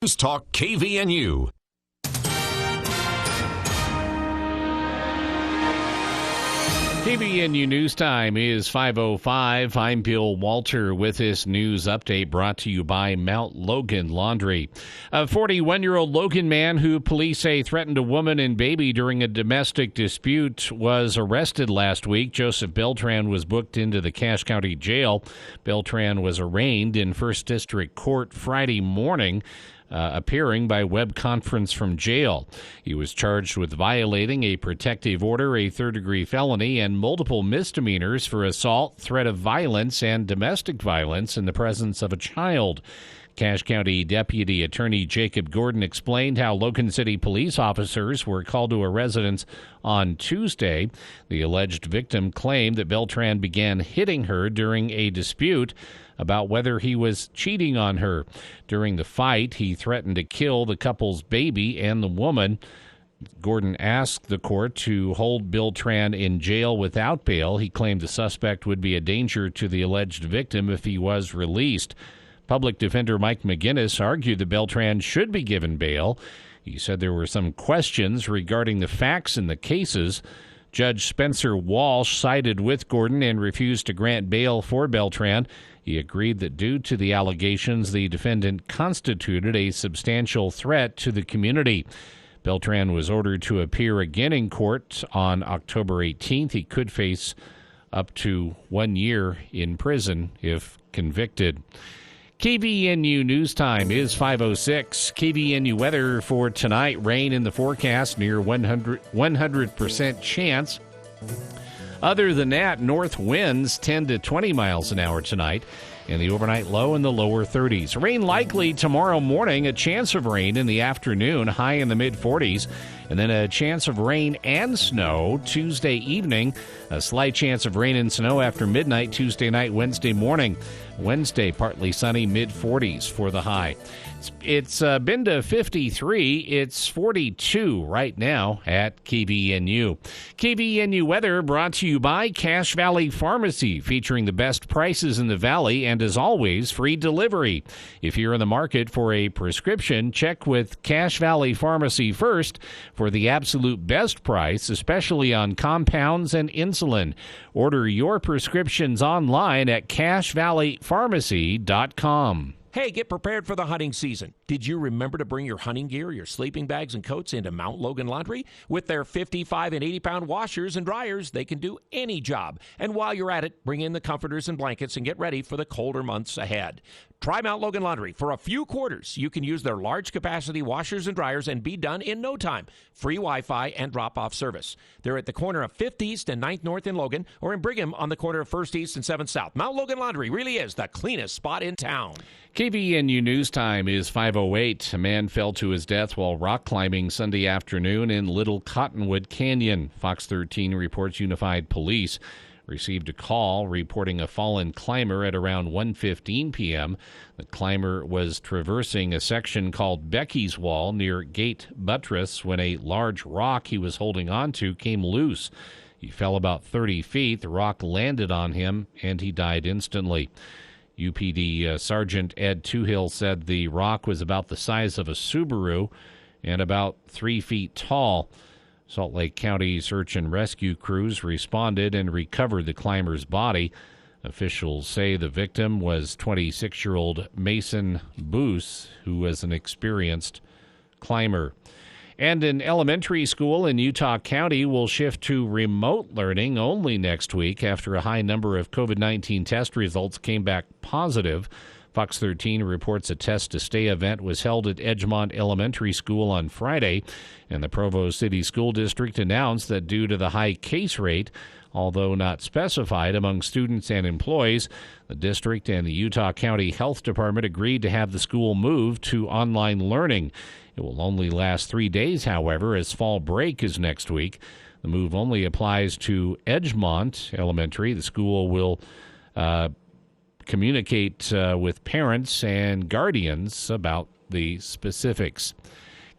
News Talk KVNU. KVNU News Time is 5:05. I'm Bill Walter with this news update brought to you by Mount Logan Laundry. A 41-year-old Logan man who police say threatened a woman and baby during a domestic dispute was arrested last week. Joseph Beltran was booked into the Cache County Jail. Beltran was arraigned in First District Court Friday morning, appearing by web conference from jail. He was charged with violating a protective order, a third-degree felony, and multiple misdemeanors for assault, threat of violence, and domestic violence in the presence of a child. Cache County Deputy Attorney Jacob Gordon explained how Logan City police officers were called to a residence on Tuesday. The alleged victim claimed that Beltran began hitting her during a dispute about whether he was cheating on her. During the fight, he threatened to kill the couple's baby and the woman. Gordon asked the court to hold Beltran in jail without bail. He claimed the suspect would be a danger to the alleged victim if he was released. Public Defender Mike McGinnis argued that Beltran should be given bail. He said there were some questions regarding the facts in the cases. Judge Spencer Walsh sided with Gordon and refused to grant bail for Beltran. He agreed that due to the allegations, the defendant constituted a substantial threat to the community. Beltran was ordered to appear again in court on October 18th. He could face up to 1 year in prison if convicted. KVNU News Time is 5:06. KVNU weather for tonight, rain in the forecast, near 100% chance. Other than that, north winds 10 to 20 miles an hour tonight, and the overnight low in the lower 30s. Rain likely tomorrow morning, a chance of rain in the afternoon, high in the mid-40s, and then a chance of rain and snow Tuesday evening, a slight chance of rain and snow after midnight Tuesday night, Wednesday morning. Wednesday, partly sunny, mid-40s for the high. It's been to 53. It's 42 right now at KVNU. KVNU weather brought to you by Cache Valley Pharmacy, featuring the best prices in the valley and, as always, free delivery. If you're in the market for a prescription, check with Cache Valley Pharmacy first for the absolute best price, especially on compounds and insulin. Order your prescriptions online at CacheValleyPharmacy.com. Hey, get prepared for the hunting season. Did you remember to bring your hunting gear, your sleeping bags, and coats into Mount Logan Laundry? With their 55 and 80-pound washers and dryers, they can do any job. And while you're at it, bring in the comforters and blankets and get ready for the colder months ahead. Try Mount Logan Laundry. For a few quarters, you can use their large-capacity washers and dryers and be done in no time. Free Wi-Fi and drop-off service. They're at the corner of 5th East and 9th North in Logan, or in Brigham on the corner of 1st East and 7th South. Mount Logan Laundry really is the cleanest spot in town. KVNU News Time is 5:08. A man fell to his death while rock climbing Sunday afternoon in Little Cottonwood Canyon. Fox 13 reports Unified Police received a call reporting a fallen climber at around 1:15 p.m. The climber was traversing a section called Becky's Wall near Gate Buttress when a large rock he was holding onto came loose. He fell about 30 feet. The rock landed on him, and he died instantly. UPD Sergeant Ed Toohill said the rock was about the size of a Subaru and about 3 feet tall. Salt Lake County search and rescue crews responded and recovered the climber's body. Officials say the victim was 26-year-old Mason Boos, who was an experienced climber. And an elementary school in Utah County will shift to remote learning only next week after a high number of COVID-19 test results came back positive. Fox 13 reports a Test to Stay event was held at Edgemont Elementary School on Friday, and the Provo City School District announced that due to the high case rate, although not specified among students and employees, the district and the Utah County Health Department agreed to have the school move to online learning. It will only last 3 days, however, as fall break is next week. The move only applies to Edgemont Elementary. The school will communicate with parents and guardians about the specifics.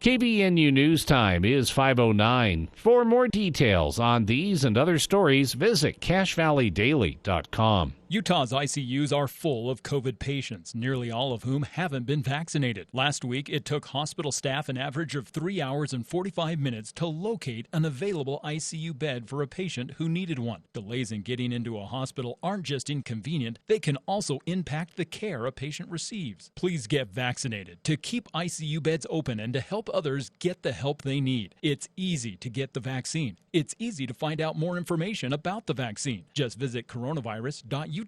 KVNU News Time is 5:09. For more details on these and other stories, visit CacheValleyDaily.com. Utah's ICUs are full of COVID patients, nearly all of whom haven't been vaccinated. Last week, it took hospital staff an average of 3 hours and 45 minutes to locate an available ICU bed for a patient who needed one. Delays in getting into a hospital aren't just inconvenient, they can also impact the care a patient receives. Please get vaccinated to keep ICU beds open and to help others get the help they need. It's easy to get the vaccine. It's easy to find out more information about the vaccine. Just visit coronavirus.utah.gov.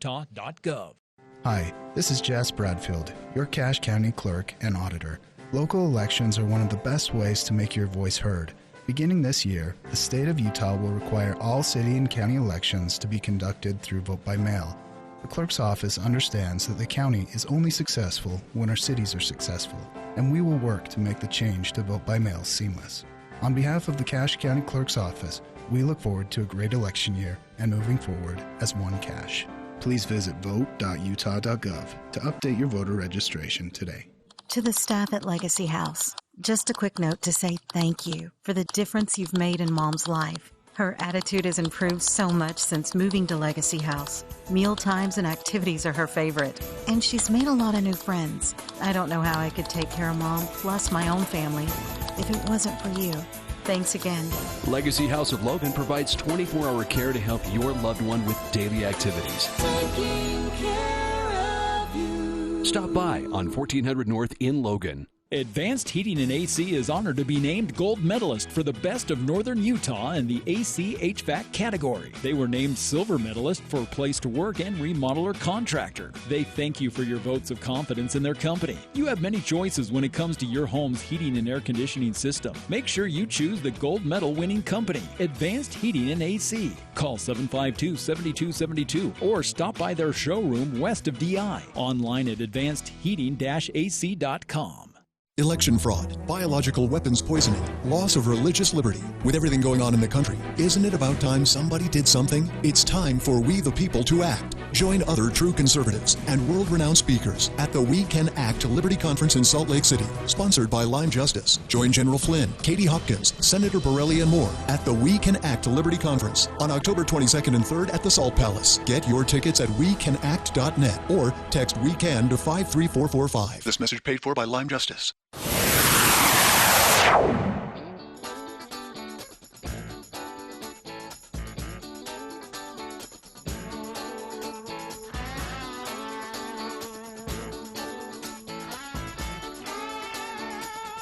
Hi, this is Jess Bradfield, your Cache County clerk and auditor. Local elections are one of the best ways to make your voice heard. Beginning this year, the state of Utah will require all city and county elections to be conducted through vote by mail. The clerk's office understands that the county is only successful when our cities are successful, and we will work to make the change to vote by mail seamless. On behalf of the Cache County Clerk's Office, we look forward to a great election year and moving forward as one Cache. Please visit vote.utah.gov to update your voter registration today. To the staff at Legacy House, just a quick note to say thank you for the difference you've made in Mom's life. Her attitude has improved so much since moving to Legacy House. Meal times and activities are her favorite, and she's made a lot of new friends. I don't know how I could take care of Mom, plus my own family, if it wasn't for you. Thanks again. Legacy House of Logan provides 24-hour care to help your loved one with daily activities. Taking care of you. Stop by on 1400 North in Logan. Advanced Heating and AC is honored to be named gold medalist for the best of Northern Utah in the AC HVAC category. They were named silver medalist for place to work and remodeler contractor. They thank you for your votes of confidence in their company. You have many choices when it comes to your home's heating and air conditioning system. Make sure you choose the gold medal winning company, Advanced Heating and AC. Call 752-7272 or stop by their showroom west of DI. Online at advancedheating-ac.com. Election fraud, biological weapons poisoning, loss of religious liberty. With everything going on in the country, isn't it about time somebody did something? It's time for We the People to act. Join other true conservatives and world-renowned speakers at the We Can Act Liberty Conference in Salt Lake City, sponsored by Lime Justice. Join General Flynn, Katie Hopkins, Senator Borelli, and more at the We Can Act Liberty Conference on October 22nd and 3rd at the Salt Palace. Get your tickets at wecanact.net or text WECAN to 53445. This message paid for by Lime Justice.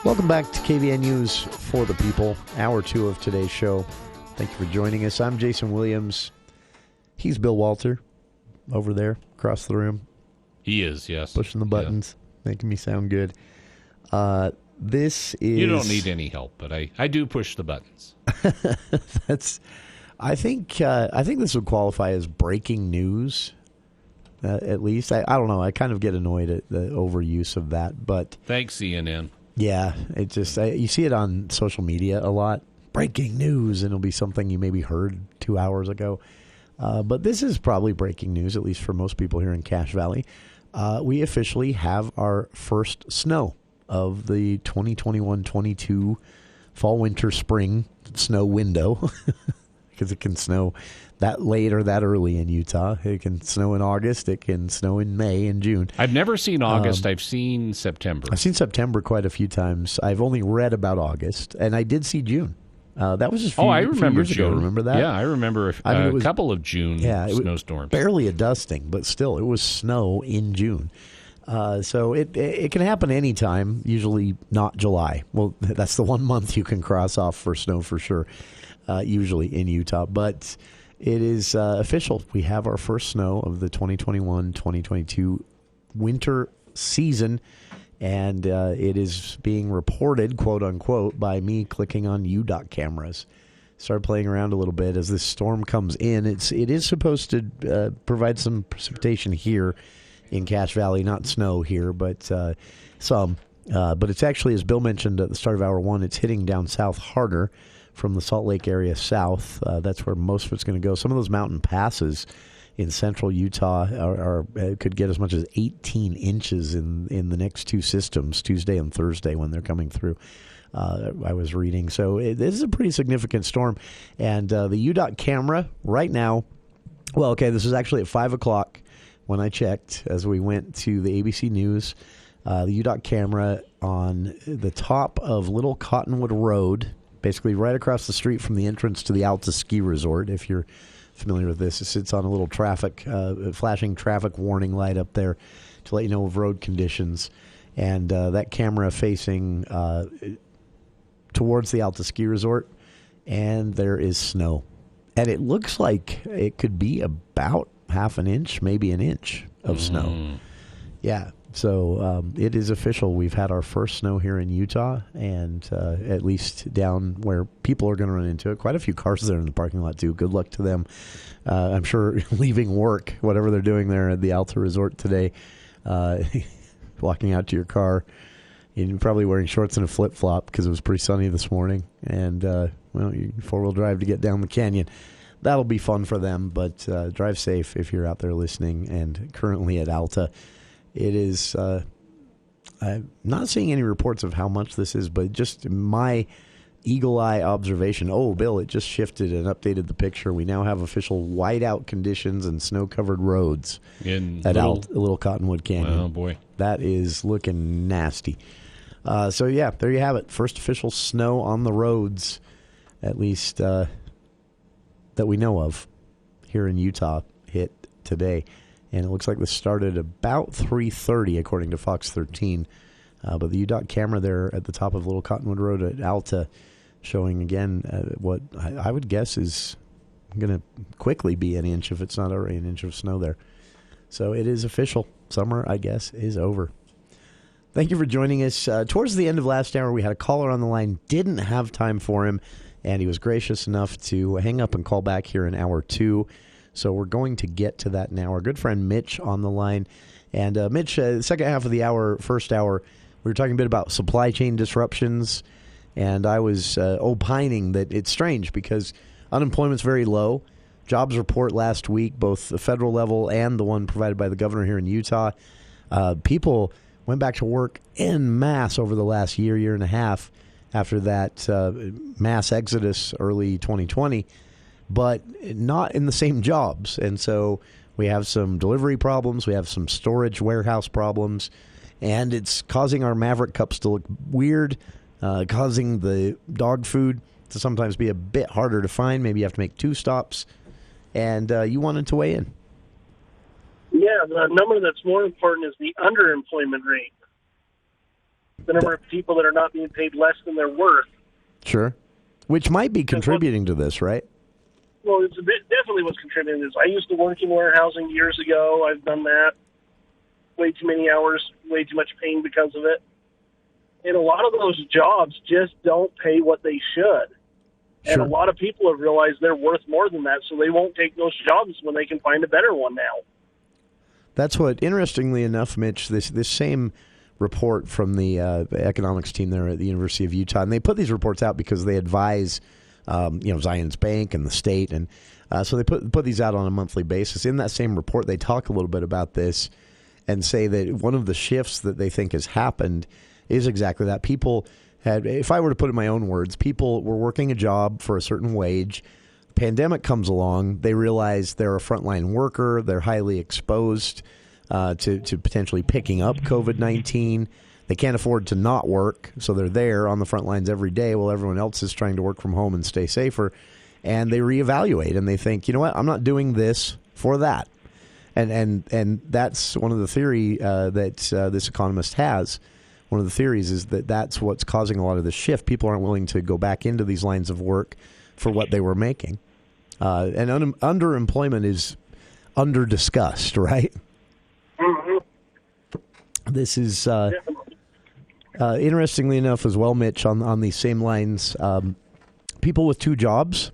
Welcome back to KVN News for the People, hour 2 of today's show. Thank you for joining us. I'm Jason Williams. He's Bill Walter over there across the room. He is, yes. Pushing the buttons, making me sound good. This is... You don't need any help, but I do push the buttons. I think this would qualify as breaking news, at least. I don't know. I kind of get annoyed at the overuse of that, but... Thanks, CNN. Yeah, it just you see it on social media a lot. Breaking news, and it'll be something you maybe heard 2 hours ago. But this is probably breaking news, at least for most people here in Cache Valley. We officially have our first snow of the 2021-22 fall, winter, spring snow window, because it can snow that late or that early in Utah. It can snow in August. It can snow in May and June. I've never seen August. I've seen September. I've seen September quite a few times. I've only read about August, and I did see June. That was just I remember years June. ago. Remember that? Yeah, I remember a couple of June snowstorms. Barely a dusting, but still, it was snow in June. So it can happen anytime, usually not July. Well, that's the 1 month you can cross off for snow for sure, usually in Utah. But it is official. We have our first snow of the 2021-2022 winter season, and it is being reported, quote unquote, by me clicking on UDOT cameras. Started playing around a little bit as this storm comes in. It is supposed to provide some precipitation here in Cache Valley, not snow here, but some. But it's actually, as Bill mentioned at the start of hour 1, it's hitting down south harder from the Salt Lake area south. That's where most of it's going to go. Some of those mountain passes in central Utah could get as much as 18 inches in the next two systems, Tuesday and Thursday, when they're coming through. I was reading. So this is a pretty significant storm. And the UDOT camera right now, well, okay, this is actually at 5 o'clock. when I checked, as we went to the ABC News, the UDOT camera on the top of Little Cottonwood Road, basically right across the street from the entrance to the Alta Ski Resort. If you're familiar with this, it sits on a little flashing traffic warning light up there to let you know of road conditions. And that camera facing towards the Alta Ski Resort, and there is snow. And it looks like it could be about half an inch, maybe an inch of snow. Yeah. So it is official. We've had our first snow here in Utah, and at least down where people are going to run into it. Quite a few cars there in the parking lot, too. Good luck to them. I'm sure leaving work, whatever they're doing there at the Alta Resort today, walking out to your car, you're probably wearing shorts and a flip-flop because it was pretty sunny this morning. And, you four-wheel drive to get down the canyon. That'll be fun for them, but drive safe if you're out there listening and currently at Alta. It is, I'm not seeing any reports of how much this is, but just my eagle eye observation. Oh, Bill, it just shifted and updated the picture. We now have official whiteout conditions and snow-covered roads at Little Cottonwood Canyon. Oh, boy. That is looking nasty. So, yeah, there you have it. First official snow on the roads, at least that we know of here in Utah, hit today. And it looks like this started about 3:30, according to Fox 13. But the UDOT camera there at the top of Little Cottonwood Road at Alta showing, again, what I would guess is going to quickly be an inch, if it's not already an inch of snow there. So it is official. Summer, I guess, is over. Thank you for joining us. Towards the end of last hour, we had a caller on the line. Didn't have time for him, and he was gracious enough to hang up and call back here in hour 2. So we're going to get to that now. Our good friend Mitch on the line. And Mitch, the second half of the hour, first hour, we were talking a bit about supply chain disruptions. And I was opining that it's strange because unemployment's very low. Jobs report last week, both the federal level and the one provided by the governor here in Utah. People went back to work en masse over the last year and a half after that mass exodus early 2020. But not in the same jobs. And so we have some delivery problems. We have some storage warehouse problems. And it's causing our Maverick cups to look weird, causing the dog food to sometimes be a bit harder to find. Maybe you have to make 2 stops. And you wanted to weigh in. Yeah, the number that's more important is the underemployment rate. The number of people that are not being paid less than their worth. Sure. Which might be contributing to this, right? Well, it's definitely what's contributing to this. I used to work in warehousing years ago. I've done that. Way too many hours, way too much pain because of it. And a lot of those jobs just don't pay what they should. Sure. And a lot of people have realized they're worth more than that, so they won't take those jobs when they can find a better one now. That's what, interestingly enough, Mitch, this same report from the economics team there at the University of Utah, and they put these reports out because they advise Zions Bank and the state. And so they put these out on a monthly basis. In that same report, they talk a little bit about this and say that one of the shifts that they think has happened is exactly that. People had, if I were to put it in my own words, people were working a job for a certain wage. Pandemic comes along. They realize they're a frontline worker. They're highly exposed to potentially picking up COVID-19. They can't afford to not work, so they're there on the front lines every day while everyone else is trying to work from home and stay safer. And they reevaluate, and they think, you know what, I'm not doing this for that. And that's one of the theory that this economist has. One of the theories is that that's what's causing a lot of the shift. People aren't willing to go back into these lines of work for what they were making. And underemployment is under-discussed, right? Mm-hmm. This is... interestingly enough as well, Mitch, on these same lines, people with 2 jobs,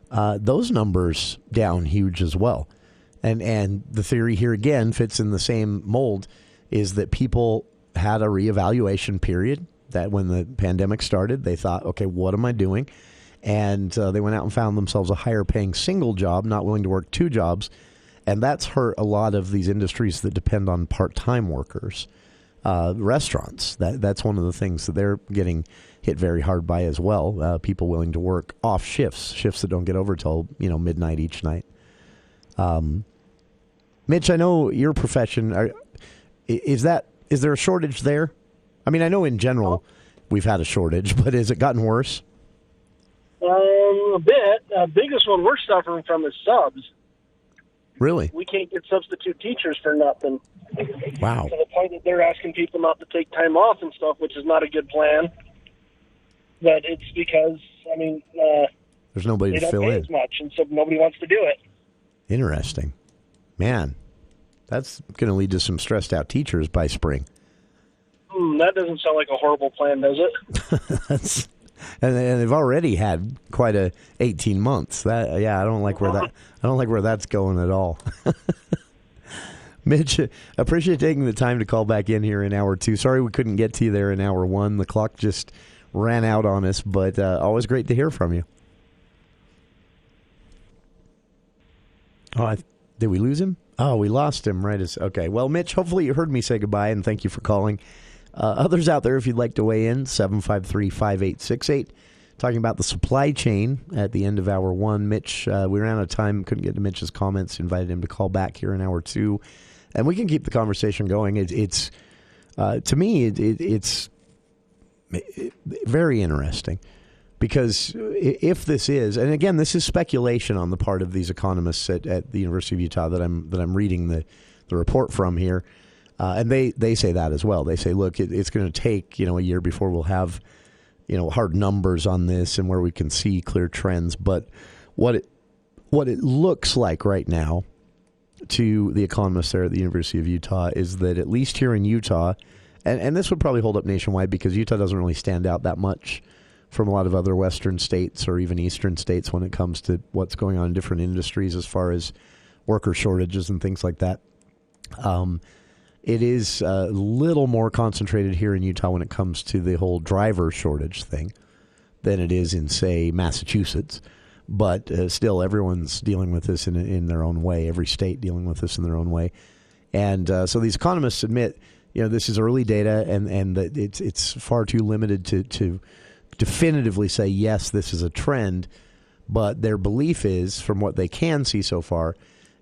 those numbers down huge as well. And the theory here, again, fits in the same mold, is that people had a reevaluation period, that when the pandemic started, they thought, okay, what am I doing? And they went out and found themselves a higher paying single job, not willing to work 2 jobs. And that's hurt a lot of these industries that depend on part-time workers. Restaurants, that's one of the things that they're getting hit very hard by as well. People willing to work off shifts that don't get over till midnight each night. Mitch, I know your profession. Is there a shortage there? I mean, I know in general we've had a shortage, but has it gotten worse? A bit. Biggest one we're suffering from is subs. Really? We can't get substitute teachers for nothing. Wow. To the point that they're asking people not to take time off and stuff, which is not a good plan. But it's because, there's nobody they to don't fill pay in. as much, and so nobody wants to do it. Interesting. Man, that's going to lead to some stressed out teachers by spring. That doesn't sound like a horrible plan, does it? And they've already had quite a 18 months. I don't like where that's going at all. Mitch, appreciate taking the time to call back in here in hour 2. Sorry we couldn't get to you there in hour 1. The clock just ran out on us, but always great to hear from you. Oh, did we lose him? Oh, we lost him okay. Well, Mitch, hopefully you heard me say goodbye, and thank you for calling. Others out there, if you'd like to weigh in, 753-5868. Talking about the supply chain at the end of hour 1. Mitch, we ran out of time, couldn't get to Mitch's comments, invited him to call back here in hour 2. And we can keep the conversation going. It's to me, it's very interesting. Because if this is, and again, this is speculation on the part of these economists at the University of Utah that I'm reading the report from here, and they say that as well. They say, look, it's going to take a year before we'll have hard numbers on this and where we can see clear trends. But what it looks like right now to the economists there at the University of Utah is that at least here in Utah, and this would probably hold up nationwide because Utah doesn't really stand out that much from a lot of other western states or even eastern states when it comes to what's going on in different industries as far as worker shortages and things like that. It is a little more concentrated here in Utah when it comes to the whole driver shortage thing than it is in, say, Massachusetts. But still, everyone's dealing with this in their own way. Every state dealing with this in their own way. And so these economists admit, this is early data and that it's far too limited to definitively say, yes, this is a trend, but their belief is, from what they can see so far,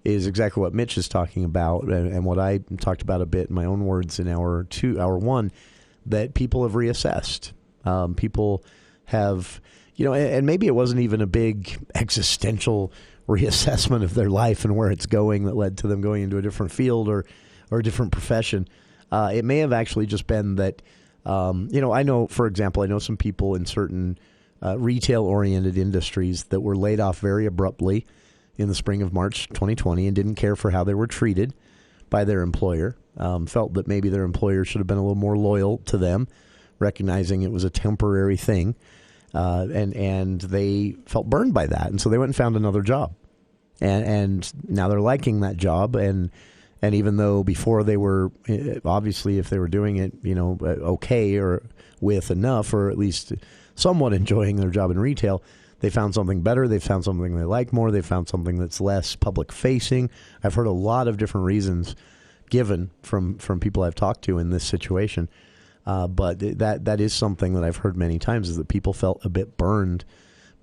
is exactly what Mitch is talking about and what I talked about a bit in my own words in hour 1, that people have reassessed. People have, and maybe it wasn't even a big existential reassessment of their life and where it's going that led to them going into a different field or a different profession. It may have actually just been that, I know, for example, I know some people in certain retail-oriented industries that were laid off very abruptly in the spring of March 2020 and didn't care for how they were treated by their employer, felt that maybe their employer should have been a little more loyal to them, recognizing it was a temporary thing, and they felt burned by that. And so they went and found another job. And now they're liking that job, and even though before they were, obviously, if they were doing it, okay or with enough, or at least somewhat enjoying their job in retail, they found something better. They found something they like more. They found something that's less public facing. I've heard a lot of different reasons given from people I've talked to in this situation. But that is something that I've heard many times, is that people felt a bit burned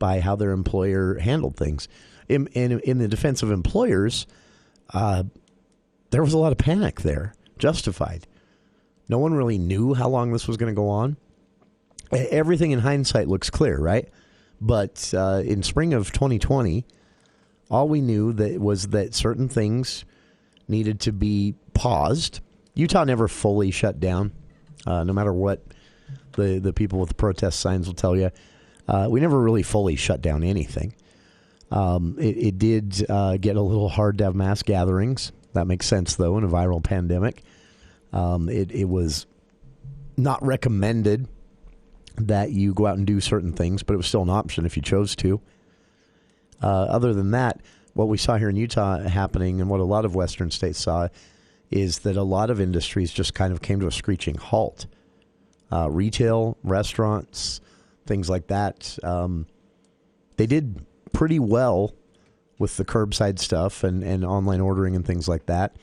by how their employer handled things. In the defense of employers, there was a lot of panic there, justified. No one really knew how long this was going to go on. Everything in hindsight looks clear, right? But in spring of 2020, all we knew was that certain things needed to be paused. Utah never fully shut down, no matter what the people with the protest signs will tell you. We never really fully shut down anything. It did get a little hard to have mass gatherings. That makes sense, though, in a viral pandemic. It was not recommended that you go out and do certain things, but it was still an option if you chose to. Other than that, what we saw here in Utah happening, and what a lot of western states saw, is that a lot of industries just kind of came to a screeching halt. Retail, restaurants, things like that, they did pretty well with the curbside stuff and online ordering and things like that.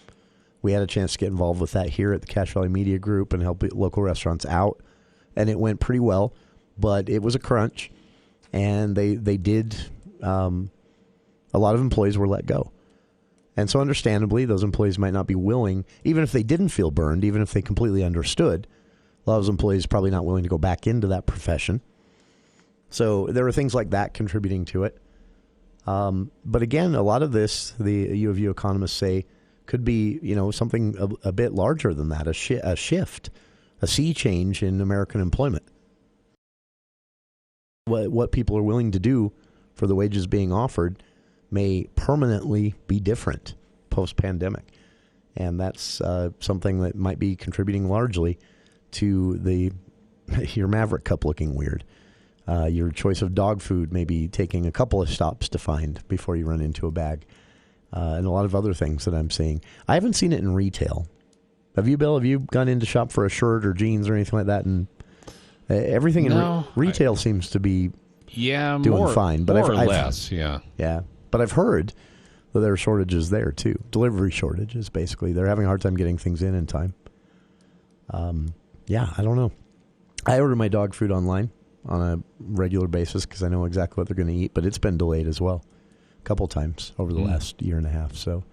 We had a chance to get involved with that here at the Cache Valley Media Group and help local restaurants out. And it went pretty well, but it was a crunch. And they did, a lot of employees were let go. And so understandably, those employees might not be willing, even if they didn't feel burned, even if they completely understood, a lot of those employees probably not willing to go back into that profession. So there are things like that contributing to it. But again, a lot of this, the U of U economists say, could be, something a bit larger than that, a shift, a sea change in American employment. What people are willing to do for the wages being offered may permanently be different post-pandemic. And that's something that might be contributing largely to your Maverick Cup looking weird. Your choice of dog food maybe taking a couple of stops to find before you run into a bag. And a lot of other things that I'm seeing. I haven't seen it in retail. Have you, Bill? Have you gone in to shop for a shirt or jeans or anything like that? And everything in retail seems to be doing fine. But more or less, yeah. Yeah. But I've heard that there are shortages there, too. Delivery shortages, basically. They're having a hard time getting things in time. I don't know. I order my dog food online on a regular basis because I know exactly what they're going to eat, but it's been delayed as well a couple times over the last year and a half. So,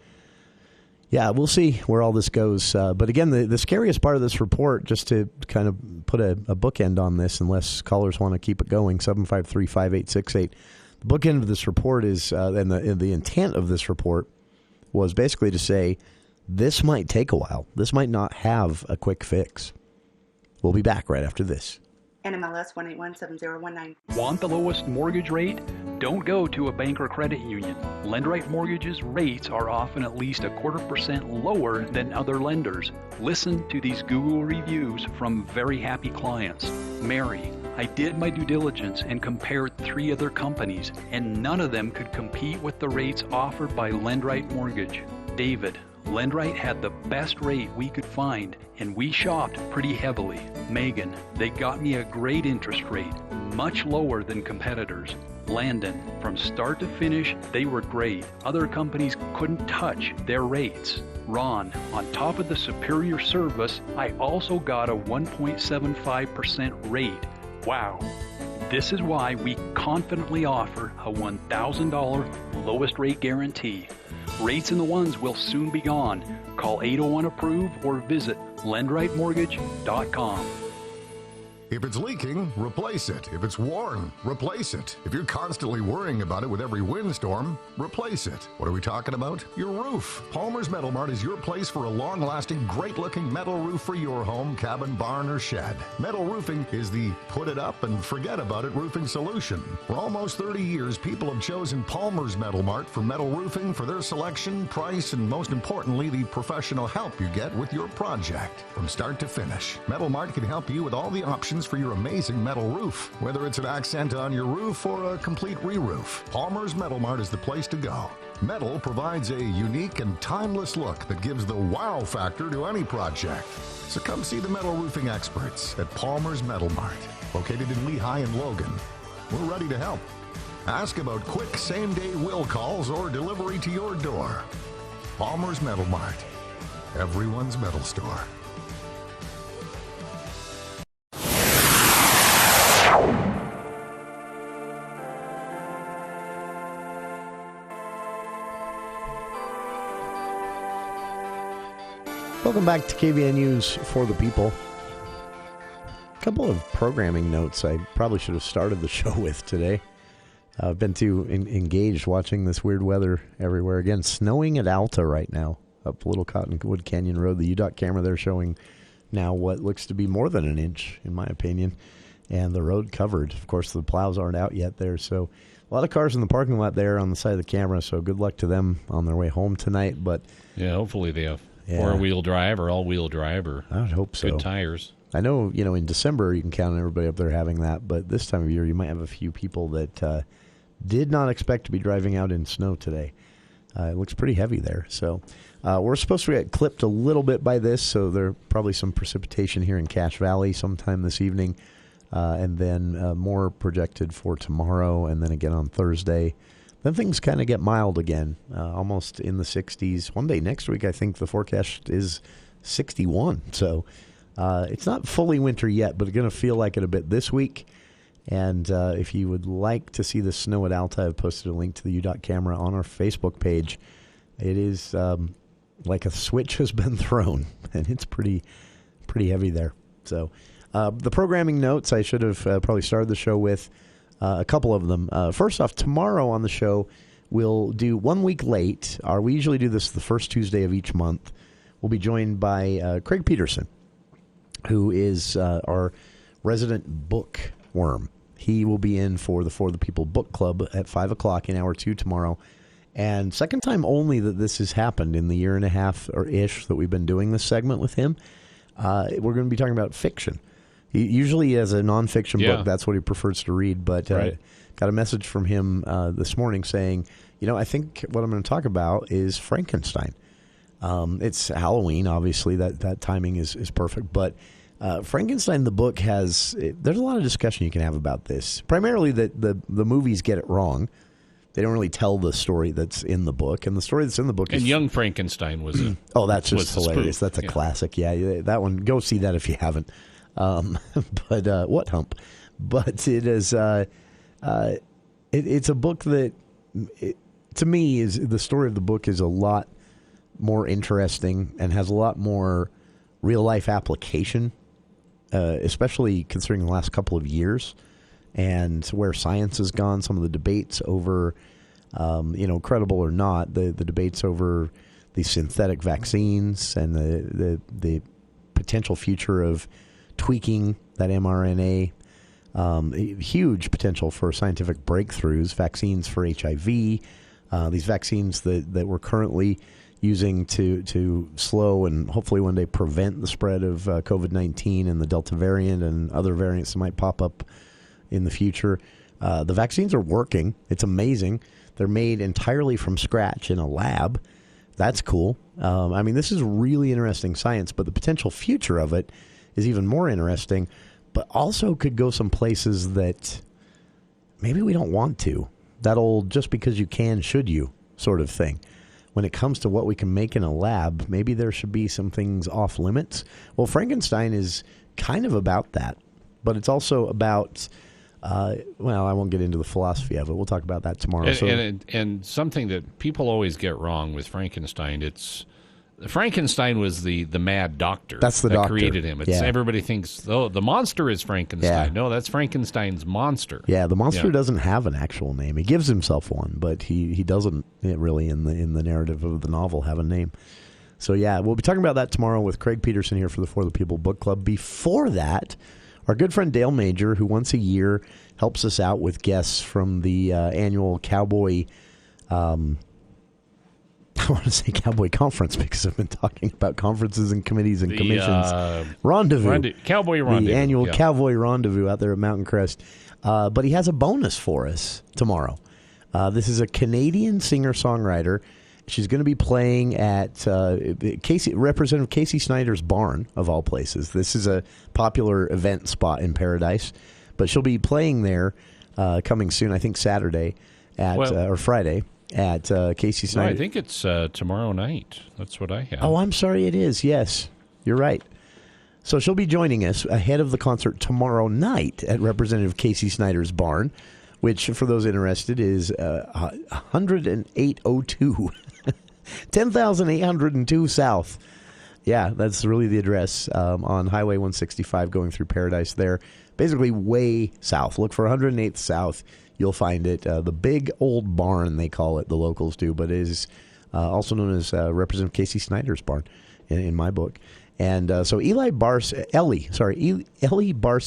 yeah, we'll see where all this goes. But again, the scariest part of this report, just to kind of put a bookend on this, unless callers want to keep it going, 753-5868. The bookend of this report is, and the intent of this report was basically to say, this might take a while. This might not have a quick fix. We'll be back right after this. NMLS 1817019. Want the lowest mortgage rate? Don't go to a bank or credit union. LendRight Mortgage's rates are often at least 0.25% lower than other lenders. Listen to these Google reviews from very happy clients. Mary, I did my due diligence and compared 3 other companies, and none of them could compete with the rates offered by LendRight Mortgage. David, LendRight had the best rate we could find, and we shopped pretty heavily. Megan, they got me a great interest rate, much lower than competitors. Landon, from start to finish, they were great. Other companies couldn't touch their rates. Ron, on top of the superior service, I also got a 1.75% rate. Wow. This is why we confidently offer a $1,000 lowest rate guarantee. Rates in the ones will soon be gone. Call 801-APPROVE or visit LendRightMortgage.com. If it's leaking, replace it. If it's worn, replace it. If you're constantly worrying about it with every windstorm, replace it. What are we talking about? Your roof. Palmer's Metal Mart is your place for a long-lasting, great-looking metal roof for your home, cabin, barn, or shed. Metal roofing is the put-it-up-and-forget-about-it roofing solution. For almost 30 years, people have chosen Palmer's Metal Mart for metal roofing for their selection, price, and most importantly, the professional help you get with your project. From start to finish, Metal Mart can help you with all the options for your amazing metal roof. Whether it's an accent on your roof or a complete re-roof, Palmer's Metal Mart is the place to go. Metal provides a unique and timeless look that gives the wow factor to any project. So come see the metal roofing experts at Palmer's Metal Mart, located in Lehigh and Logan. We're ready to help. Ask about quick same-day will calls or delivery to your door. Palmer's Metal Mart, everyone's metal store. Welcome back to KVN News for the People. A couple of programming notes I probably should have started the show with today. I've been too engaged watching this weird weather everywhere. Again, snowing at Alta right now, up Little Cottonwood Canyon Road. The UDOT camera there showing now what looks to be more than an inch, in my opinion, and the road covered. Of course, the plows aren't out yet there, so a lot of cars in the parking lot there on the side of the camera, so good luck to them on their way home tonight. But yeah, hopefully they have four-wheel drive or all-wheel drive or I would hope so. Good tires. I know, in December you can count on everybody up there having that, but this time of year you might have a few people that did not expect to be driving out in snow today. It looks pretty heavy there. So we're supposed to get clipped a little bit by this, so there's probably some precipitation here in Cache Valley sometime this evening, and then more projected for tomorrow and then again on Thursday. Then things kind of get mild again, almost in the 60s. One day next week, I think the forecast is 61. So it's not fully winter yet, but it's going to feel like it a bit this week. And if you would like to see the snow at Alta, I've posted a link to the UDOT camera on our Facebook page. it is like a switch has been thrown, and it's pretty heavy there. So the programming notes, I should have probably started the show with a couple of them. First off, tomorrow on the show, we'll do 1 week late. We usually do this the first Tuesday of each month. We'll be joined by Craig Peterson, who is our resident bookworm. He will be in for the People Book Club at 5 o'clock in hour 2 tomorrow. And second time only that this has happened in the year and a half or ish that we've been doing this segment with him. We're going to be talking about fiction. He usually has a nonfiction book. That's what he prefers to read. But got a message from him this morning saying, I think what I'm going to talk about is Frankenstein. It's Halloween, obviously. That timing is perfect. But Frankenstein, the book, there's a lot of discussion you can have about this. Primarily that the movies get it wrong. They don't really tell the story that's in the book, and the story that's in the book is... And Young Frankenstein was that's just hilarious. That's a classic. Yeah, that one, go see that if you haven't. But what hump? But it is... it's a book that, to me, is the story of the book is a lot more interesting and has a lot more real-life application, especially considering the last couple of years and where science has gone, some of the debates over, credible or not, the debates over the synthetic vaccines and the potential future of tweaking that mRNA, huge potential for scientific breakthroughs, vaccines for HIV, these vaccines that we're currently using to slow and hopefully one day prevent the spread of COVID-19 and the Delta variant and other variants that might pop up in the future. The vaccines are working. It's amazing. They're made entirely from scratch in a lab. That's cool. This is really interesting science, but the potential future of it is even more interesting, but also could go some places that maybe we don't want to. That old just because you can, should you sort of thing. When it comes to what we can make in a lab, maybe there should be some things off limits. Well, Frankenstein is kind of about that, but it's also about... I won't get into the philosophy of it. We'll talk about that tomorrow. And something that people always get wrong with Frankenstein, Frankenstein was the mad doctor. That's the doctor. Created him. Everybody thinks, the monster is Frankenstein. Yeah. No, that's Frankenstein's monster. Yeah, the monster doesn't have an actual name. He gives himself one, but he doesn't really in the narrative of the novel have a name. So we'll be talking about that tomorrow with Craig Peterson here for the People Book Club. Before that, our good friend Dale Major, who once a year helps us out with guests from the annual Cowboy, I want to say Cowboy Conference because I've been talking about conferences and committees and commissions. Rendezvous. Cowboy Rendezvous. The annual Cowboy Rendezvous out there at Mountain Crest. But he has a bonus for us tomorrow. This is a Canadian singer-songwriter. She's going to be playing at Representative Casey Snyder's barn, of all places. This is a popular event spot in Paradise, but she'll be playing there coming soon, I think Saturday or Friday at Casey Snyder. No, I think it's tomorrow night. That's what I have. Oh, I'm sorry, it is. Yes, you're right. So she'll be joining us ahead of the concert tomorrow night at Representative Casey Snyder's barn, which, for those interested, is 10802. 10,802 South. Yeah, that's really the address on Highway 165 going through Paradise there. Basically way south. Look for 108th South. You'll find it. The big old barn, they call it, the locals do, but it is also known as Representative Casey Snyder's barn in my book. And so Ellie Barcy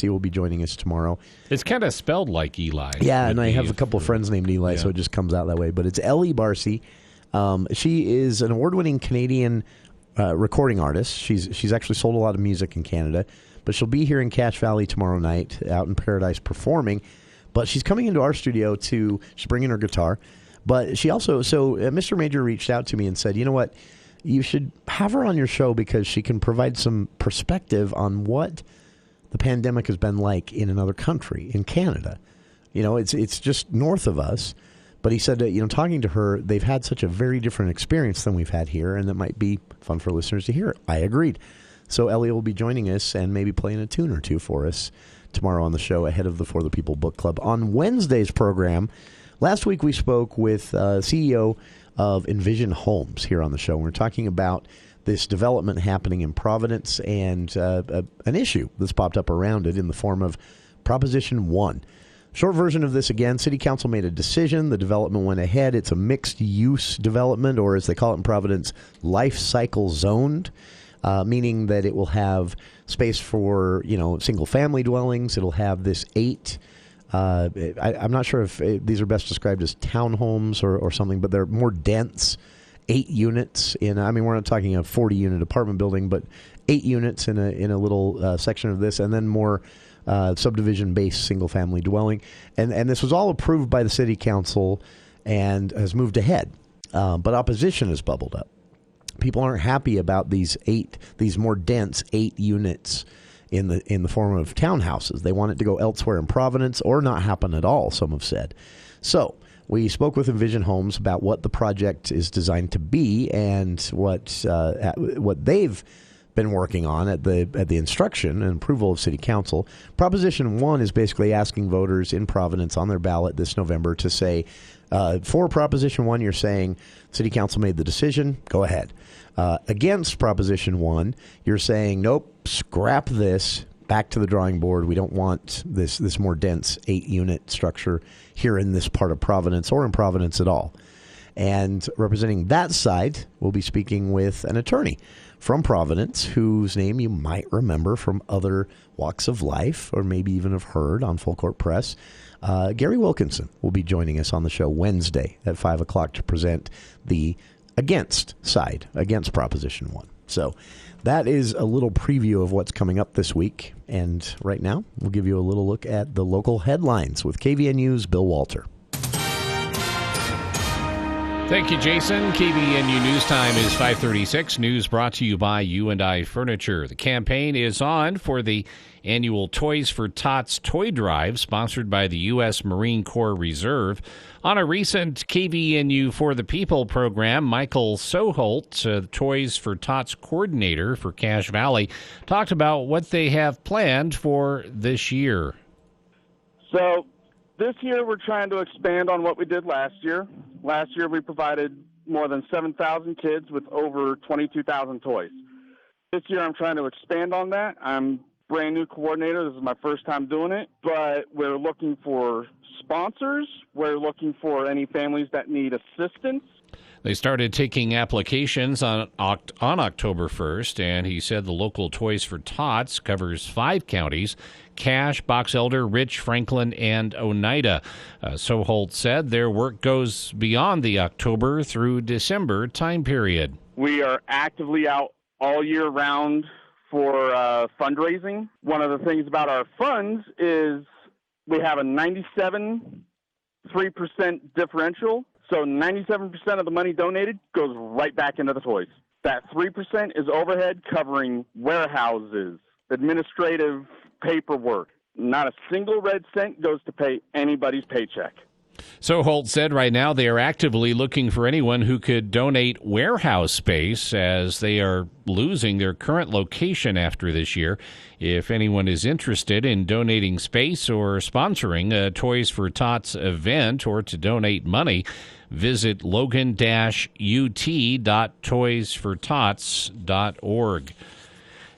will be joining us tomorrow. It's kind of spelled like Eli. Yeah, and I have a couple of friends named Eli, so it just comes out that way. But it's Ellie Barcy. She is an award-winning Canadian recording artist. She's actually sold a lot of music in Canada, but she'll be here in Cache Valley tomorrow night out in Paradise performing. But she's coming into our studio she's bringing her guitar. But she also, Mr. Major reached out to me and said, you know what, you should have her on your show because she can provide some perspective on what the pandemic has been like in another country, in Canada. It's just north of us. But he said that, talking to her, they've had such a very different experience than we've had here, and it might be fun for listeners to hear. I agreed. So Ellie will be joining us and maybe playing a tune or two for us tomorrow on the show ahead of the For the People Book Club. On Wednesday's program, last week we spoke with CEO of Envision Homes here on the show. We're talking about this development happening in Providence and an issue that's popped up around it in the form of Proposition 1. Short version of this again, City Council made a decision. The development went ahead. It's a mixed-use development, or as they call it in Providence, life cycle zoned, meaning that it will have space for, single-family dwellings. It'll have this 8 I'm not sure if these are best described as townhomes or something, but they're more dense 8 units we're not talking a 40-unit apartment building, but 8 units in a little section of this, and then more subdivision-based single-family dwelling. And this was all approved by the City Council and has moved ahead. But opposition has bubbled up. People aren't happy about these more dense 8 units in the form of townhouses. They want it to go elsewhere in Providence or not happen at all, some have said. So we spoke with Envision Homes about what the project is designed to be and what they've been working on at the instruction and approval of City Council. Proposition 1 is basically asking voters in Providence on their ballot this November to say, for Proposition 1, you're saying City Council made the decision, go ahead. Against Proposition 1, you're saying, nope, scrap this, back to the drawing board. We don't want this more dense 8-unit structure here in this part of Providence or in Providence at all. And representing that side, we'll be speaking with an attorney from Providence whose name you might remember from other walks of life or maybe even have heard on Full Court Press. Gary Wilkinson will be joining us on the show Wednesday at 5 o'clock to present the against side, against Proposition 1. So that is a little preview of what's coming up this week. And right now, we'll give you a little look at the local headlines with KVNU's Bill Walter. Thank you, Jason. KVNU News Time is 5:36. News brought to you by U&I Furniture. The campaign is on for the annual Toys for Tots toy drive, sponsored by the U.S. Marine Corps Reserve. On a recent KVNU For the People program, Michael Soholt, Toys for Tots coordinator for Cache Valley, talked about what they have planned for this year. So this year we're trying to expand on what we did last year. Last year we provided more than 7,000 kids with over 22,000 toys. This year I'm trying to expand on that. I'm brand new coordinator. This is my first time doing it, but we're looking for sponsors. We're looking for any families that need assistance. They started taking applications on October 1st, and he said the local Toys for Tots covers 5 counties: Cache, Box Elder, Rich, Franklin, and Oneida. Soholt said their work goes beyond the October through December time period. We are actively out all year round for fundraising. One of the things about our funds is we have a 97.3% differential. So 97% of the money donated goes right back into the toys. That 3% is overhead covering warehouses, administrative paperwork. Not a single red cent goes to pay anybody's paycheck. Soholt said right now they are actively looking for anyone who could donate warehouse space as they are losing their current location after this year. If anyone is interested in donating space or sponsoring a Toys for Tots event or to donate money, visit logan-ut.toysfortots.org.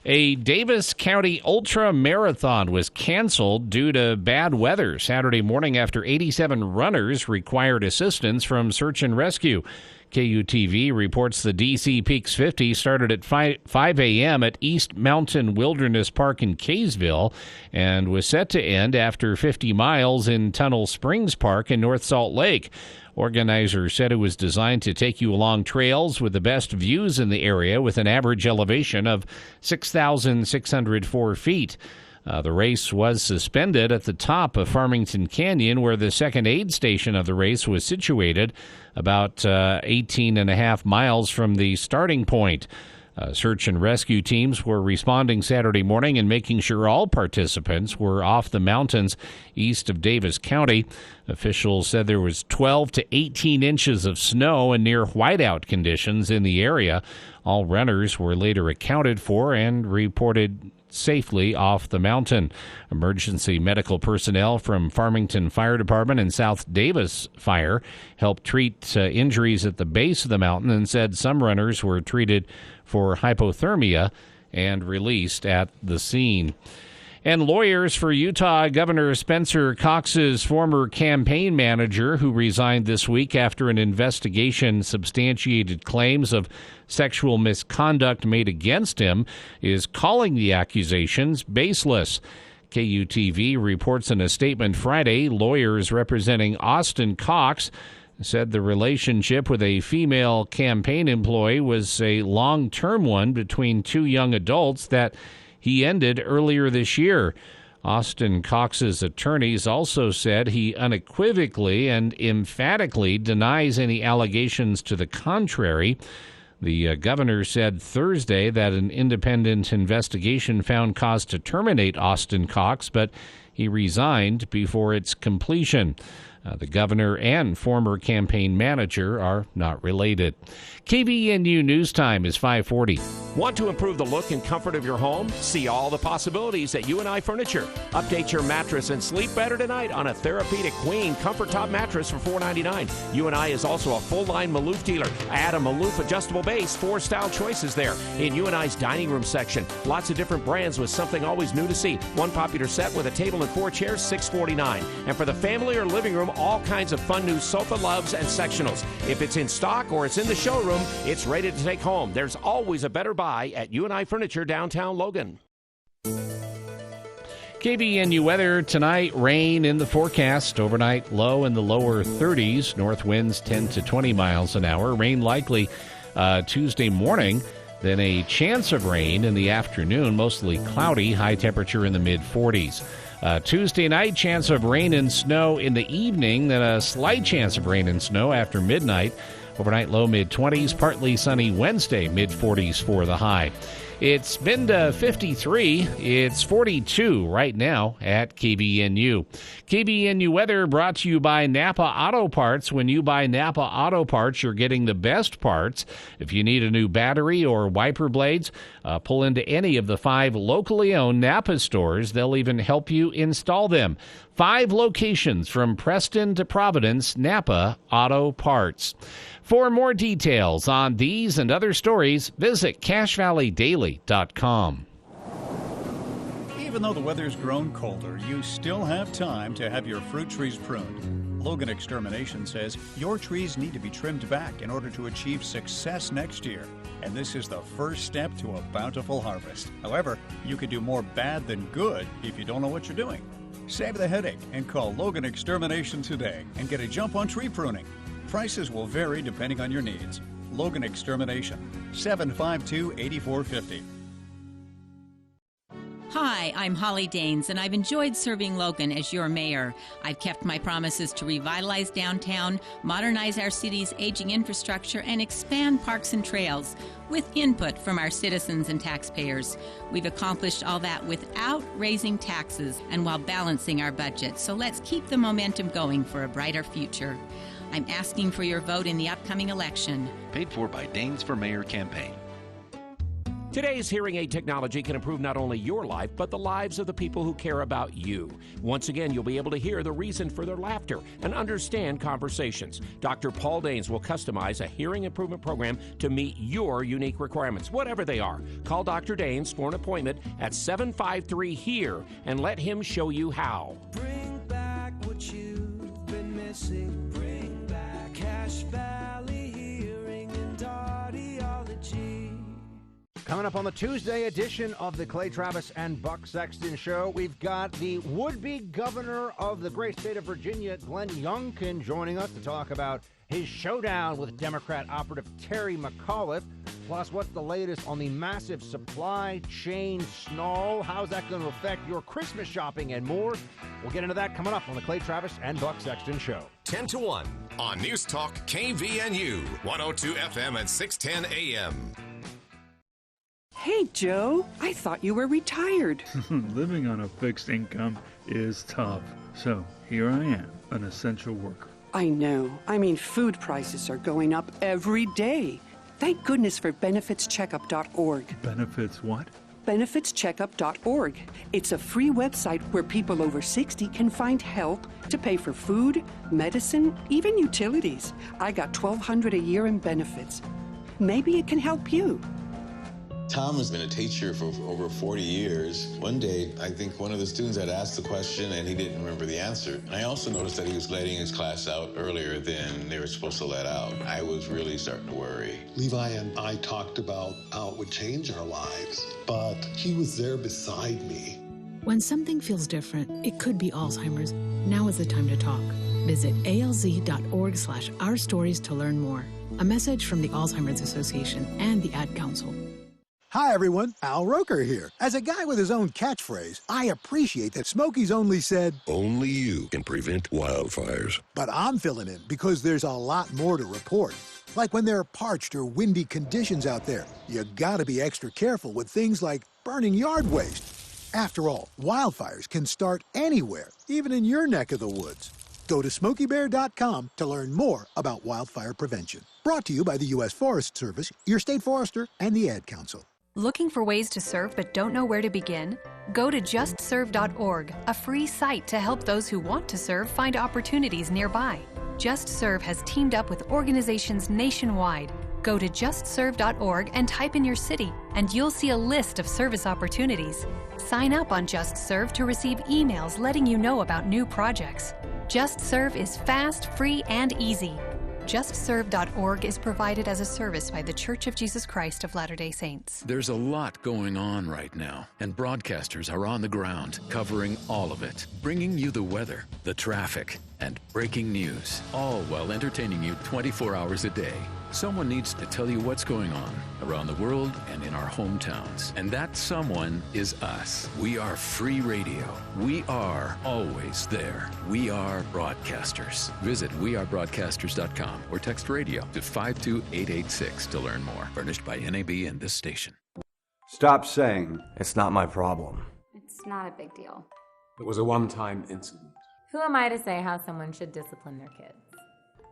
A Davis County Ultra Marathon was canceled due to bad weather Saturday morning after 87 runners required assistance from search and rescue. KUTV reports the DC Peaks 50 started at 5 a.m. at East Mountain Wilderness Park in Kaysville and was set to end after 50 miles in Tunnel Springs Park in North Salt Lake. Organizers said it was designed to take you along trails with the best views in the area with an average elevation of 6,604 feet. The race was suspended at the top of Farmington Canyon, where the second aid station of the race was situated, about 18 and a half miles from the starting point. Search and rescue teams were responding Saturday morning and making sure all participants were off the mountains east of Davis County. Officials said there was 12 to 18 inches of snow and near whiteout conditions in the area. All runners were later accounted for and reported safely off the mountain. Emergency medical personnel from Farmington Fire Department and South Davis Fire helped treat injuries at the base of the mountain and said some runners were treated for hypothermia and released at the scene. And lawyers for Utah Governor Spencer Cox's former campaign manager, who resigned this week after an investigation substantiated claims of sexual misconduct made against him, is calling the accusations baseless. KUTV reports in a statement Friday, lawyers representing Austin Cox said the relationship with a female campaign employee was a long-term one between two young adults that he ended earlier this year. Austin Cox's attorneys also said he unequivocally and emphatically denies any allegations to the contrary. The governor said Thursday that an independent investigation found cause to terminate Austin Cox, but he resigned before its completion. The governor and former campaign manager are not related. KVNU News Time is 5:40. Want to improve the look and comfort of your home? See all the possibilities at UNI Furniture. Update your mattress and sleep better tonight on a Therapeutic Queen Comfort Top mattress for $4.99. UNI is also a full-line Maloof dealer. Add a Maloof adjustable base, 4 style choices there. In UNI's dining room section, lots of different brands with something always new to see. One popular set with a table and 4 chairs, $649. And for the family or living room, all kinds of fun new sofa loves and sectionals. If it's in stock or it's in the showroom, it's ready to take home. There's always a better buy at UNI Furniture, downtown Logan. KVNU weather tonight, rain in the forecast. Overnight low in the lower 30s. North winds 10 to 20 miles an hour. Rain likely Tuesday morning. Then a chance of rain in the afternoon, mostly cloudy, high temperature in the mid-40s. Tuesday night, chance of rain and snow in the evening, then a slight chance of rain and snow after midnight. Overnight low mid-20s, partly sunny Wednesday, mid-40s for the high. It's been to 53. It's 42 right now at KVNU. KVNU weather brought to you by Napa Auto Parts. When you buy Napa Auto Parts, you're getting the best parts. If you need a new battery or wiper blades, pull into any of the 5 locally owned Napa stores. They'll even help you install them. 5 locations from Preston to Providence, Napa Auto Parts. For more details on these and other stories, visit CashValleyDaily.com. Even though the weather's grown colder, you still have time to have your fruit trees pruned. Logan Extermination says your trees need to be trimmed back in order to achieve success next year. And this is the first step to a bountiful harvest. However, you could do more bad than good if you don't know what you're doing. Save the headache and call Logan Extermination today and get a jump on tree pruning. Prices will vary depending on your needs. Logan Extermination, 752-8450. Hi, I'm Holly Danes, and I've enjoyed serving Logan as your mayor. I've kept my promises to revitalize downtown, modernize our city's aging infrastructure, and expand parks and trails with input from our citizens and taxpayers. We've accomplished all that without raising taxes and while balancing our budget. So let's keep the momentum going for a brighter future. I'm asking for your vote in the upcoming election. Paid for by Danes for Mayor campaign. Today's hearing aid technology can improve not only your life, but the lives of the people who care about you. Once again, you'll be able to hear the reason for their laughter and understand conversations. Dr. Paul Danes will customize a hearing improvement program to meet your unique requirements, whatever they are. Call Dr. Danes for an appointment at 753-HERE and let him show you how. Bring back what you've been missing. Bring back Cash Valley Hearing and Audiology. Coming up on the Tuesday edition of the Clay Travis and Buck Sexton Show, we've got the would-be governor of the great state of Virginia, Glenn Youngkin, joining us to talk about his showdown with Democrat operative Terry McAuliffe. Plus, what's the latest on the massive supply chain snarl? How's that going to affect your Christmas shopping and more? We'll get into that coming up on the Clay Travis and Buck Sexton Show. 10 to 1 on News Talk KVNU, 102 FM and 610 AM. Hey, Joe, I thought you were retired. Living on a fixed income is tough. So here I am, an essential worker. I know. I mean, food prices are going up every day. Thank goodness for benefitscheckup.org. Benefits what? healthbenefitscheckup.org. It's a free website where people over 60 can find help to pay for food, medicine, even utilities. I got $1,200 a year in benefits. Maybe it can help you. Tom has been a teacher for over 40 years. One day, I think one of the students had asked the question and he didn't remember the answer. And I also noticed that he was letting his class out earlier than they were supposed to let out. I was really starting to worry. Levi and I talked about how it would change our lives, but he was there beside me. When something feels different, it could be Alzheimer's. Now is the time to talk. Visit alz.org/ourstories to learn more. A message from the Alzheimer's Association and the Ad Council. Hi, everyone. Al Roker here. As a guy with his own catchphrase, I appreciate that Smokey's only said, "Only you can prevent wildfires." But I'm filling in because there's a lot more to report. Like when there are parched or windy conditions out there, you gotta be extra careful with things like burning yard waste. After all, wildfires can start anywhere, even in your neck of the woods. Go to SmokeyBear.com to learn more about wildfire prevention. Brought to you by the U.S. Forest Service, your state forester, and the Ad Council. Looking for ways to serve but don't know where to begin? Go to JustServe.org, a free site to help those who want to serve find opportunities nearby. JustServe has teamed up with organizations nationwide. Go to JustServe.org and type in your city, and you'll see a list of service opportunities. Sign up on JustServe to receive emails letting you know about new projects. JustServe is fast, free, and easy. JustServe.org is provided as a service by The Church of Jesus Christ of Latter-day Saints. There's a lot going on right now, and broadcasters are on the ground covering all of it, bringing you the weather, the traffic, and breaking news, all while entertaining you 24 hours a day. Someone needs to tell you what's going on around the world and in our hometowns. And that someone is us. We are free radio. We are always there. We are broadcasters. Visit wearebroadcasters.com or text radio to 52886 to learn more. Furnished by NAB and this station. Stop saying, "It's not my problem." It's not a big deal. It was a one-time incident. Who am I to say how someone should discipline their kids?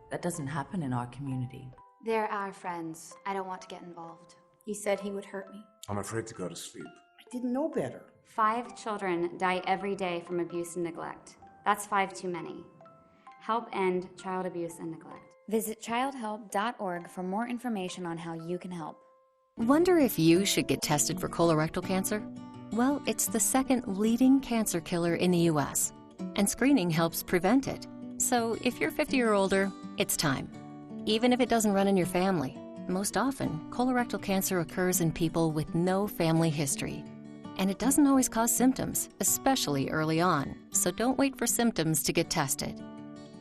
That doesn't happen in our community. They're our friends. I don't want to get involved. He said he would hurt me. I'm afraid to go to sleep. I didn't know better. 5 children die every day from abuse and neglect. That's 5 too many. Help end child abuse and neglect. Visit childhelp.org for more information on how you can help. Wonder if you should get tested for colorectal cancer? Well, it's the second leading cancer killer in the U.S., and screening helps prevent it. So if you're 50 or older, it's time. Even if it doesn't run in your family. Most often, colorectal cancer occurs in people with no family history. And it doesn't always cause symptoms, especially early on, so don't wait for symptoms to get tested.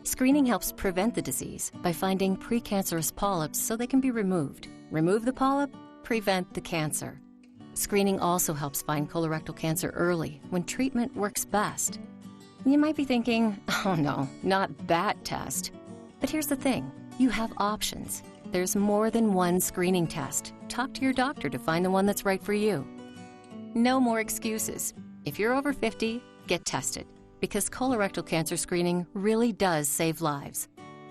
Screening helps prevent the disease by finding precancerous polyps so they can be removed. Remove the polyp, prevent the cancer. Screening also helps find colorectal cancer early when treatment works best. You might be thinking, oh no, not that test. But here's the thing. You have options. There's more than one screening test. Talk to your doctor to find the one that's right for you. No more excuses. If you're over 50, get tested, because colorectal cancer screening really does save lives.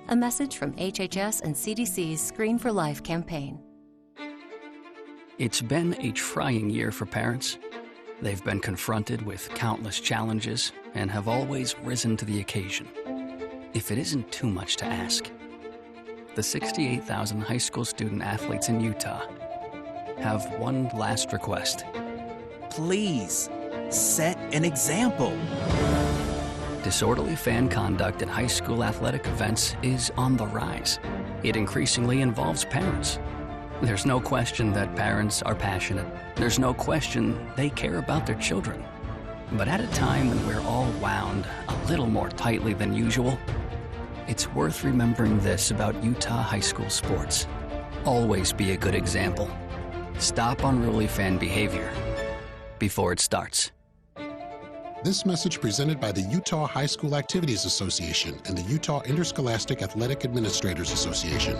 A message from HHS and CDC's Screen for Life campaign. It's been a trying year for parents. They've been confronted with countless challenges and have always risen to the occasion. If it isn't too much to ask, the 68,000 high school student athletes in Utah have one last request. Please, set an example. Disorderly fan conduct at high school athletic events is on the rise. It increasingly involves parents. There's no question that parents are passionate. There's no question they care about their children. But at a time when we're all wound a little more tightly than usual, it's worth remembering this about Utah high school sports. Always be a good example. Stop unruly fan behavior before it starts. This message presented by the Utah High School Activities Association and the Utah Interscholastic Athletic Administrators Association.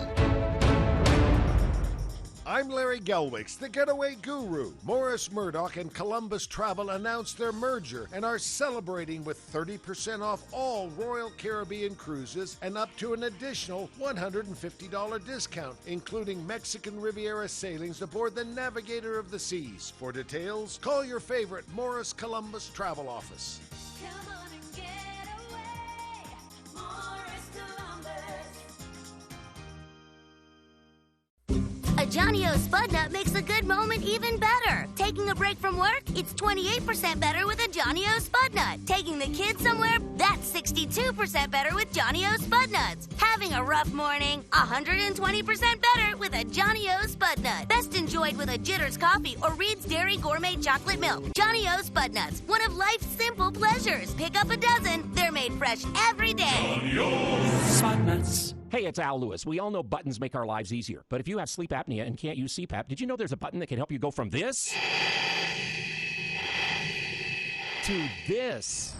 I'm Larry Gelwicks, the getaway guru. Morris Murdoch and Columbus Travel announced their merger and are celebrating with 30% off all Royal Caribbean cruises and up to an additional $150 discount, including Mexican Riviera sailings aboard the Navigator of the Seas. For details, call your favorite Morris Columbus Travel office. Come on and get away, Morris Columbus. A Johnny O Spud Nut makes a good moment even better. Taking a break from work? It's 28% better with a Johnny O Spud Nut. Taking the kids somewhere? That's 62% better with Johnny O Spud Nuts. Having a rough morning? 120% better with a Johnny O Spud Nut. Best enjoyed with a Jitters coffee or Reed's Dairy Gourmet Chocolate Milk. Johnny O Spud Nuts, one of life's simple pleasures. Pick up a dozen. They're made fresh every day. Johnny O Spud Nuts. Hey, it's Al Lewis. We all know buttons make our lives easier. But if you have sleep apnea and can't use CPAP, did you know there's a button that can help you go from this to this?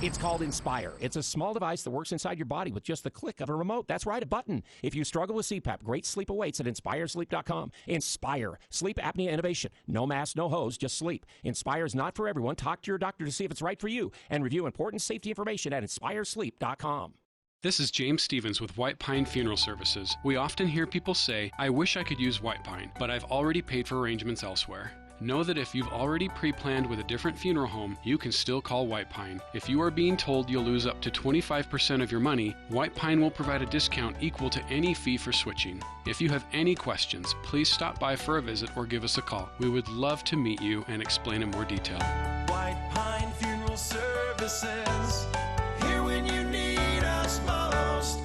It's called Inspire. It's a small device that works inside your body with just the click of a remote. That's right, a button. If you struggle with CPAP, great sleep awaits at InspireSleep.com. Inspire. Sleep apnea innovation. No mask, no hose, just sleep. Inspire is not for everyone. Talk to your doctor to see if it's right for you. And review important safety information at InspireSleep.com. This is James Stevens with White Pine Funeral Services. We often hear people say, I wish I could use White Pine, but I've already paid for arrangements elsewhere. Know that if you've already pre-planned with a different funeral home, you can still call White Pine. If you are being told you'll lose up to 25% of your money, White Pine will provide a discount equal to any fee for switching. If you have any questions, please stop by for a visit or give us a call. We would love to meet you and explain in more detail. White Pine Funeral Services, here when you need us most.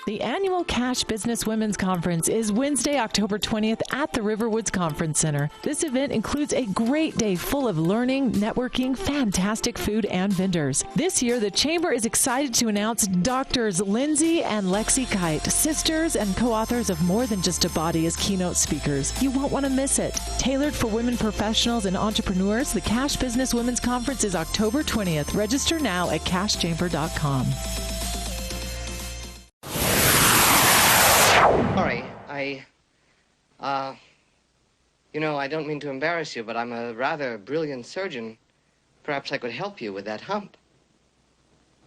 The annual Cash Business Women's Conference is Wednesday, October 20th at the Riverwoods Conference Center. This event includes a great day full of learning, networking, fantastic food, and vendors. This year, the Chamber is excited to announce Doctors Lindsay and Lexi Kite, sisters and co-authors of More Than Just a Body, as keynote speakers. You won't want to miss it. Tailored for women professionals and entrepreneurs, the Cash Business Women's Conference is October 20th. Register now at cashchamber.com. Sorry, I don't mean to embarrass you, but I'm a rather brilliant surgeon. Perhaps I could help you with that hump.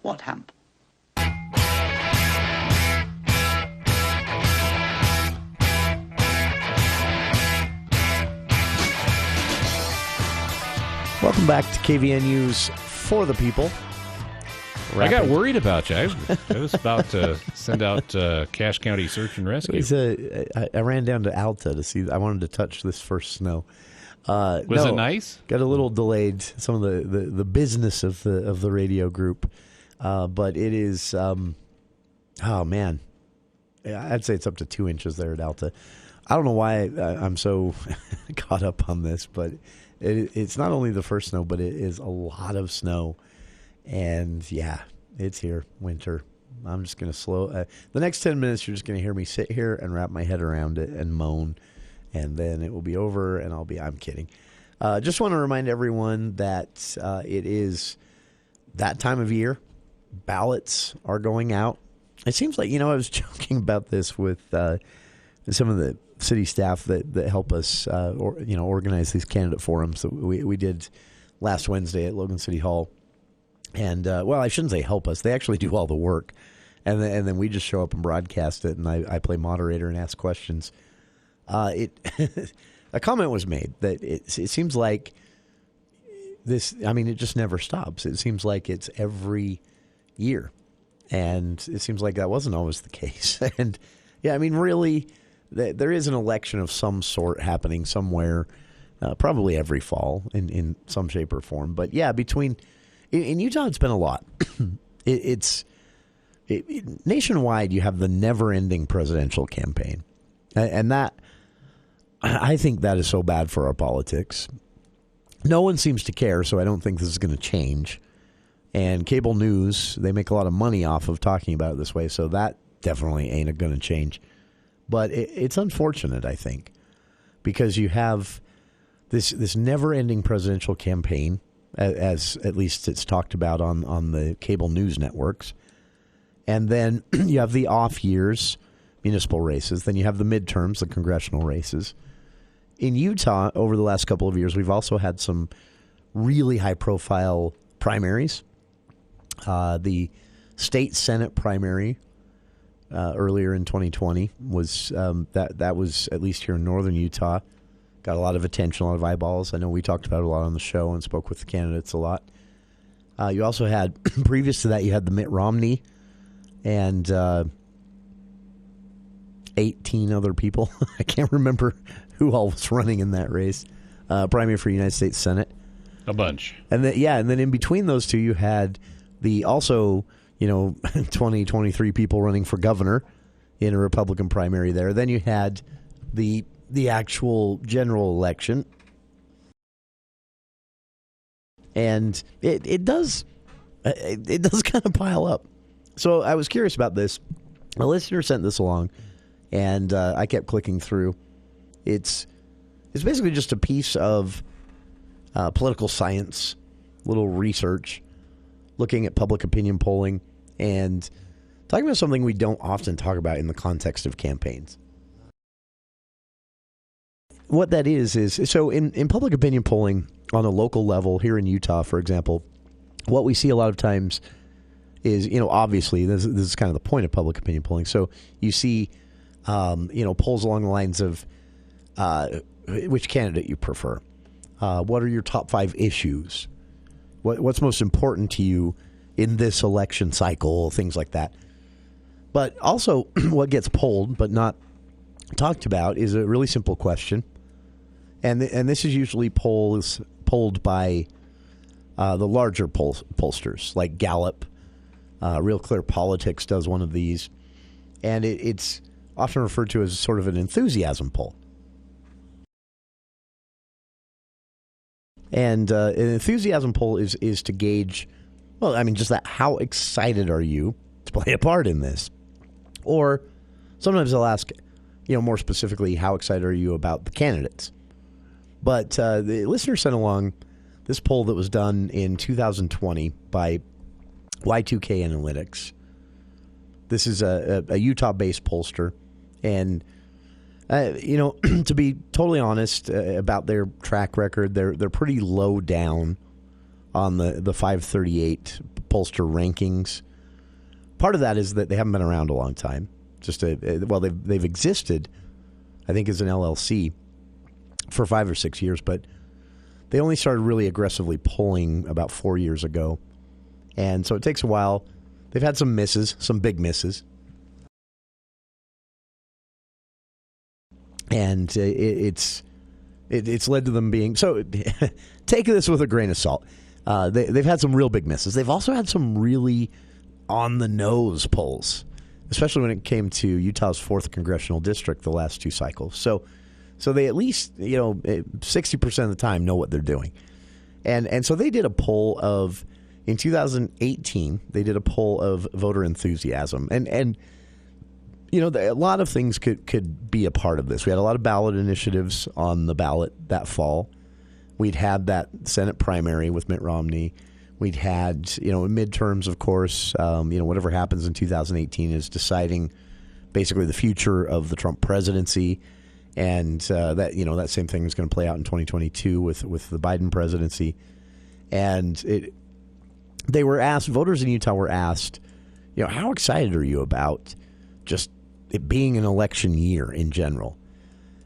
What hump? Welcome back to KVNU's For the People. I got worried about you. I was about to send out Cache County Search and Rescue. I ran down to Alta to see. I wanted to touch this first snow. Was it nice? Got a little delayed. Some of the business of the radio group, but it is. Oh man, I'd say it's up to 2 inches there at Alta. I don't know why I'm so caught up on this, but it's not only the first snow, but it is a lot of snow. And yeah, it's here, winter. I'm just going to slow. The next 10 minutes, you're just going to hear me sit here and wrap my head around it and moan. And then it will be over and I'm kidding. Just want to remind everyone that it is that time of year. Ballots are going out. It seems like, I was joking about this with some of the city staff that help us, organize these candidate forums that we did last Wednesday at Logan City Hall. And, I shouldn't say help us. They actually do all the work. And then we just show up and broadcast it, and I play moderator and ask questions. A comment was made that it seems like this, it just never stops. It seems like it's every year. And it seems like that wasn't always the case. And, really, there is an election of some sort happening somewhere, probably every fall in some shape or form. But, in Utah, it's been a lot. Nationwide, you have the never-ending presidential campaign. And that, I think that is so bad for our politics. No one seems to care, so I don't think this is going to change. And cable news, they make a lot of money off of talking about it this way, so that definitely ain't going to change. But it's unfortunate, I think, because you have this never-ending presidential campaign, as at least it's talked about on the cable news networks. And then you have the off years municipal races. Then you have the midterms, the congressional races. In Utah, over the last couple of years, we've also had some really high-profile primaries. The state Senate primary earlier in 2020 was that was, at least here in northern Utah, got a lot of attention, a lot of eyeballs. I know we talked about it a lot on the show and spoke with the candidates a lot. You also had, previous to that, you had the Mitt Romney and 18 other people. I can't remember who all was running in that race. Primary for United States Senate. A bunch. And then in between those two, you had the also, 20, 23 people running for governor in a Republican primary there. Then you had the actual general election. And it does kind of pile up. So I was curious about this. A listener sent this along, and I kept clicking through. It's basically just a piece of political science, little research, looking at public opinion polling, and talking about something we don't often talk about in the context of campaigns. What that is so in public opinion polling on a local level here in Utah, for example, what we see a lot of times is, obviously this is kind of the point of public opinion polling. So you see, polls along the lines of which candidate you prefer. What are your top 5 issues? What's most important to you in this election cycle? Things like that. But also what gets polled but not talked about is a really simple question. And this is usually polled by the larger pollsters, like Gallup. Real Clear Politics does one of these. And it's often referred to as sort of an enthusiasm poll. And an enthusiasm poll is to gauge, just that, how excited are you to play a part in this? Or sometimes they'll ask, more specifically, how excited are you about the candidates? But the listener sent along this poll that was done in 2020 by Y2K Analytics. This is a Utah-based pollster. And, to be totally honest about their track record, they're pretty low down on the 538 pollster rankings. Part of that is that they haven't been around a long time. They've existed, I think, as an LLC for 5 or 6 years, but they only started really aggressively polling about 4 years ago. And so it takes a while. They've had some misses, some big misses. And it's led to them being... So take this with a grain of salt. They've had some real big misses. They've also had some really on-the-nose polls, especially when it came to Utah's 4th congressional district the last 2 cycles. So they at least, 60% of the time know what they're doing. And so they did a poll of... In 2018, they did a poll of voter enthusiasm. And a lot of things could be a part of this. We had a lot of ballot initiatives on the ballot that fall. We'd had that Senate primary with Mitt Romney. We'd had, midterms, of course. Whatever happens in 2018 is deciding basically the future of the Trump presidency. And that same thing is going to play out in 2022 with the Biden presidency. And voters in Utah were asked, how excited are you about just it being an election year in general?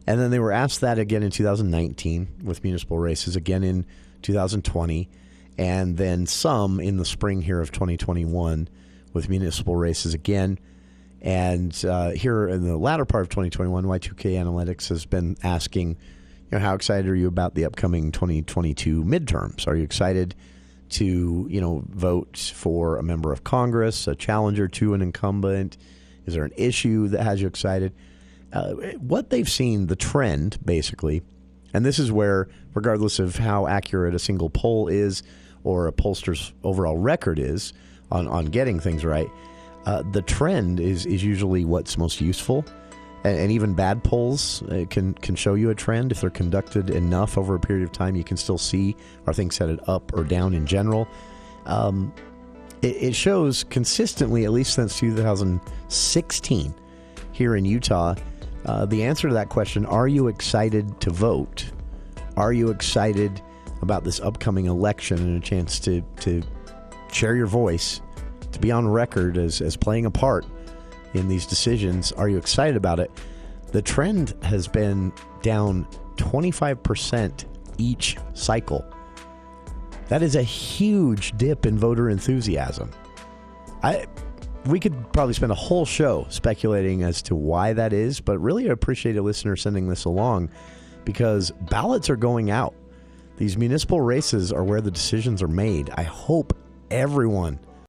And then they were asked that again in 2019 with municipal races, again in 2020, and then some in the spring here of 2021 with municipal races again. And here in the latter part of 2021, Y2K Analytics has been asking, how excited are you about the upcoming 2022 midterms? Are you excited to, vote for a member of Congress, a challenger to an incumbent? Is there an issue that has you excited? What they've seen, the trend, basically, and this is where, regardless of how accurate a single poll is or a pollster's overall record is on getting things right, the trend is usually what's most useful. And even bad polls can show you a trend. If they're conducted enough over a period of time, you can still see, are things headed up or down in general. It shows consistently, at least since 2016, here in Utah. The answer to that question, are you excited to vote? Are you excited about this upcoming election and a chance to share your voice, to be on record as playing a part in these decisions? Are you excited about it? The trend has been down 25% each cycle. That is a huge dip in voter enthusiasm. We could probably spend a whole show speculating as to why that is, but really I appreciate a listener sending this along because ballots are going out. These municipal races are where the decisions are made. I hope everyone